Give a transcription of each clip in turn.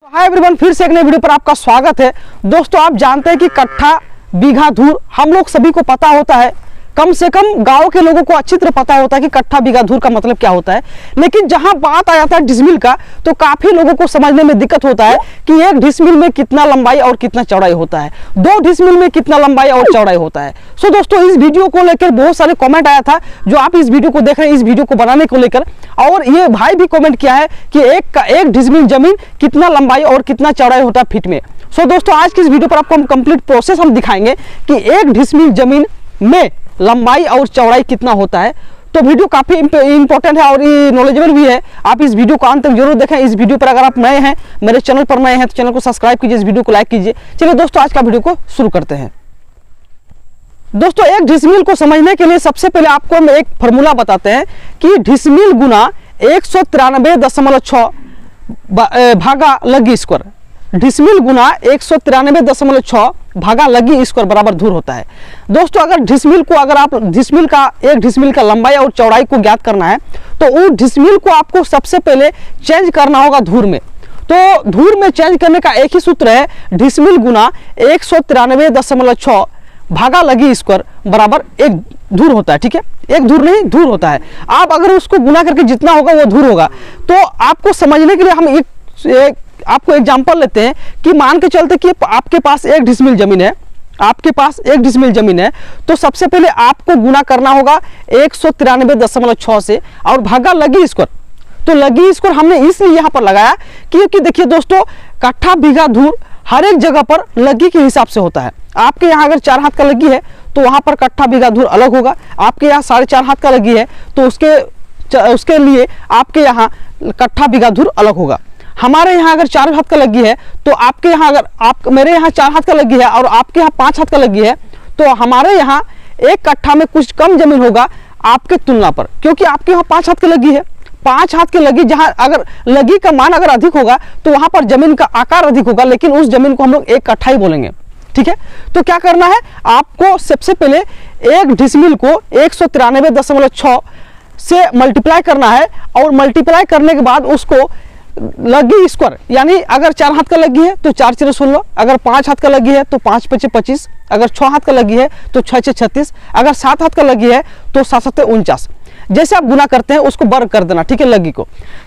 Hi everyone, फिर से एक नई वीडियो पर आपका स्वागत है। दोस्तों, आप जानते हैं कि कट्ठा, बीघा, धूर हम लोग सभी को पता होता है। कम से कम गांव के लोगों को अच्छी तरह पता होता है कि कट्ठा, बीघा, धूर का मतलब क्या होता है। लेकिन जहां बात आ जाता है डिसमिल का, तो काफी लोगों को समझने में दिक्कत होता है कि एक डिसमिल में कितना लंबाई और कितना चौड़ाई होता है, 2 डिसमिल में कितना लंबाई और चौड़ाई होता है। सो दोस्तों, इस वीडियो को लेकर बहुत सारे कमेंट आया था, जो आप इस वीडियो को देख रहे हैं, इस वीडियो को बनाने को लेकर। और ये भाई भी कमेंट किया है कि एक डिसमिल जमीन कितना लंबाई और कितना चौड़ाई होता है फीट में। सो दोस्तों, आज की इस वीडियो पर आपको हम कंप्लीट प्रोसेस हम दिखाएंगे कि एक डिसमिल जमीन में लंबाई और चौड़ाई कितना होता है। तो वीडियो काफी इंपॉर्टेंट है और ये नॉलेजेबल भी है। आप इस वीडियो को अंत तक जरूर देखें। इस वीडियो पर अगर आप नए हैं, मेरे चैनल पर नए हैं, तो चैनल को सब्सक्राइब कीजिए, इस वीडियो को लाइक कीजिए। चलिए दोस्तों, आज का वीडियो को शुरू करते हैं। दोस्तों, एक डिसमिल को समझने के लिए सबसे पहले आपको हम एक फॉर्मूला बताते हैं कि डिसमिल गुना 193.6 भागा लगी स्क्वायर। डिसमिल गुना 193.6 भागा लगी स्क्वायर बराबर धूर होता है। दोस्तों, अगर आप एक डिसमिल का लंबाई और चौड़ाई को ज्ञात करना है, तो उस डिसमिल को आपको सबसे पहले चेंज करना होगा धूर में। तो धूर में चेंज करने का एक ही सूत्र है, डिसमिल गुना 193.6 भागा लगी स्क्वायर बराबर एक धूर होता है। ठीक है, एक धूर नहीं, धूर होता है। आप अगर उसको गुना करके जितना होगा वो धूर होगा। तो आपको समझने के लिए हम आपको एग्जांपल लेते हैं कि मान के चलते कि आपके पास एक डिसमिल जमीन है, तो सबसे पहले आपको गुना करना होगा 193.6 से और भागा लगी स्क्वायर। तो लगी स्क्वायर हमने इसलिए यहाँ पर लगाया क्योंकि देखिए दोस्तों, कट्ठा, बीघा, धूर हर एक जगह पर लगी के हिसाब से होता है। आपके यहाँ अगर 4 हाथ का लगी है तो वहाँ पर कट्ठा, बीघा, धूर अलग होगा। आपके यहाँ 4.5 हाथ का लगी है तो उसके लिए आपके यहाँ कट्ठा, बीघा, धूर अलग होगा। हमारे यहाँ अगर 4 हाथ का लगी है तो आपके यहाँ मेरे यहाँ 4 हाथ का लगी है और आपके यहाँ 5 हाथ का लगी है, तो हमारे यहाँ एक कट्ठा में कुछ कम जमीन होगा आपके तुलना पर, क्योंकि आपके यहाँ 5 हाथ की लगी है। 5 हाथ की लगी, जहाँ अगर लगी का मान अगर अधिक होगा तो वहां पर जमीन का आकार अधिक होगा, लेकिन उस जमीन को हम लोग एक कट्ठा ही बोलेंगे। ठीक है, तो क्या करना है, आपको सबसे पहले एक डिसमिल को 193.6 से मल्टीप्लाई करना है और मल्टीप्लाई करने के बाद उसको लगी स्क्वायर, यानी अगर 4 हाथ का लगी है तो 4 4 16, अगर 5 हाथ का लगी है तो 5 5 25, अगर 6 हाथ का लगी है तो 6 6 36, अगर 7 हाथ का लगी है तो 7 7 49। जैसे आप गुना करते हैं उसको वर्ग कर देना। ठीक है, लगी को।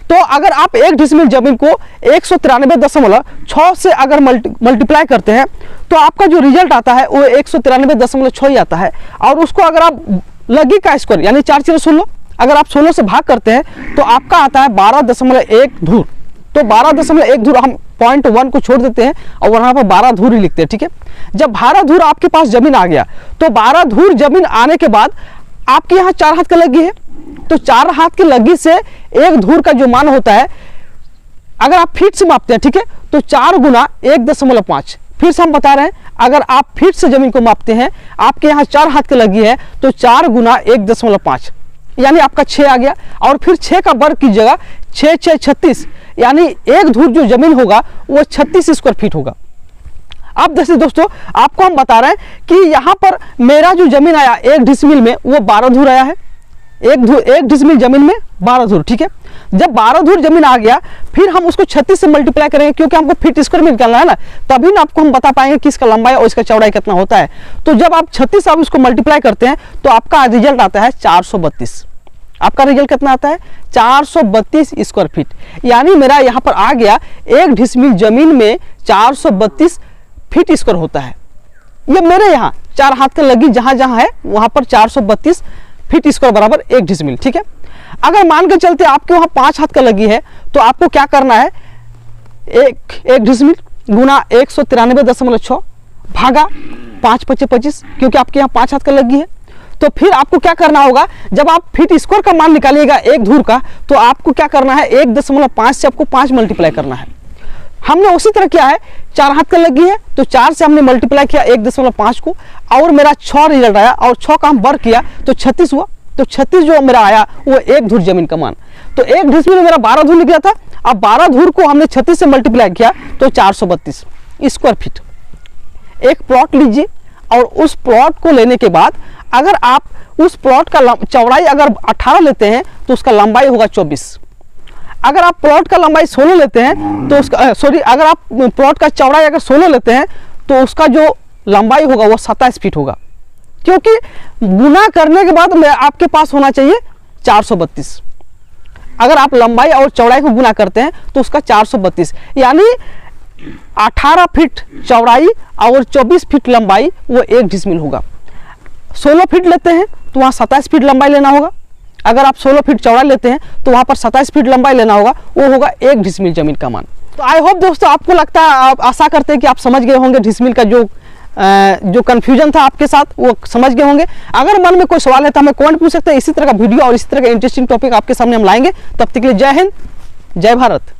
तो अगर आप एक डिसमिल जमीन को 193.6 से अगर मल्टीप्लाई करते हैं तो आपका जो रिजल्ट आता है वो 193.6 ही आता है। और उसको अगर आप लगी का स्क्वायर यानी 4 4 16, अगर आप 16 से भाग करते हैं तो आपका आता है 12.1 धूर। तो 12.1 धूर, हम 0.1 को छोड़ देते हैं और वहां पर 12 धूर ही लिखते हैं। ठीक है, जब 12 धूर आपके पास जमीन आ गया, तो 12 धूर जमीन आने के बाद आपके यहाँ 4 हाथ का लगी है, तो 4 हाथ की लगी से एक धूर का जो मान होता है, अगर आप फीट से मापते हैं, ठीक है, तो 4 गुना 1.5। फिर से हम बता रहे हैं, अगर आप फीट से जमीन को मापते हैं, आपके यहाँ 4 हाथ की लगी है, तो 4 गुना 1.5 यानी आपका 6 आ गया। और फिर 6 का वर्ग की जगह 6 6 36, यानी एक धूर जो जमीन होगा वो 36 स्क्वायर फीट होगा। अब जैसे दोस्तों, आपको हम बता रहे हैं कि यहाँ पर मेरा जो जमीन आया एक डिसमिल में, वो 12 धूर आया है। एक डिसमिल जमीन में 12 धूर। ठीक है, जब 12 धूर जमीन आ गया, फिर हम उसको 36 से मल्टीप्लाई करेंगे, क्योंकि हमको फीट स्क्वायर में निकालना है ना, तभी ना आपको हम बता पाएंगे कि इसका लंबाई और इसका चौड़ाई कितना होता है। तो जब आप 36 आप इसको मल्टीप्लाई करते हैं तो आपका रिजल्ट आता है 432। आपका रिजल्ट कितना आता है, 432 स्क्वायर फीट। यानी मेरा यहाँ पर आ गया एक डिसमिल जमीन में 432 फीट स्क्वायर होता है। ये मेरे यहाँ 4 हाथ का लगी जहां जहां है वहां पर 432 फीट स्क्वायर बराबर एक डिसमिल। ठीक है, अगर मान के चलते आपके वहां 5 हाथ का लगी है, तो आपको क्या करना है, एक डिसमिल गुना 193.6 भागा 5 5 25, क्योंकि आपके यहाँ 5 हाथ का लगी है। तो फिर आपको क्या करना होगा, जब आप फीट स्क्वायर का मान निकालिएगा एक धूर का, तो आपको क्या करना है, 1.5 से आपको 5 मल्टीप्लाई करना है। हमने उसी तरह किया है, 4 हाथ का लगी है तो 4 से हमने मल्टीप्लाई किया 1.5 को, और मेरा 6 रिजल्ट आया, और 6 का हम वर्ग किया तो 36 हुआ। तो 36 जो मेरा आया वो एक धूर जमीन का मान। तो एक डिसमिल में मेरा 12 धूर निकला था। अब 12 धूर को हमने 36 से मल्टीप्लाई किया तो 432 स्क्वायर फीट। एक प्लॉट लीजिए और उस प्लॉट को लेने के बाद अगर आप उस प्लॉट का चौड़ाई अगर 18 लेते हैं तो उसका लंबाई होगा 24। अगर आप प्लॉट का लंबाई 16 लेते हैं तो उसका अगर आप प्लॉट का चौड़ाई अगर 16 लेते हैं तो उसका जो लंबाई होगा वो 27 फीट होगा, क्योंकि गुना करने के बाद में आपके पास होना चाहिए 432। अगर आप लंबाई और चौड़ाई को गुना करते हैं तो उसका 432, यानी 18 फीट चौड़ाई और 24 फीट लंबाई वो 1 डिसमिल होगा। 16 फीट लेते हैं तो वहाँ 27 फीट लंबाई लेना होगा। अगर आप 16 फीट चौड़ा लेते हैं तो वहाँ पर 27 फीट लंबाई लेना होगा, वो होगा 1 डिसमिल जमीन का मान। तो आई होप दोस्तों आपको लगता है, आप आशा करते हैं कि आप समझ गए होंगे डिसमिल का जो कन्फ्यूजन था आपके साथ वो समझ गए होंगे। अगर मन में कोई सवाल है तो हमें कमेंट पूछ सकते हैं। इसी तरह का वीडियो और इसी तरह का इंटरेस्टिंग टॉपिक आपके सामने हम लाएंगे। तब तक के लिए जय हिंद, जय भारत।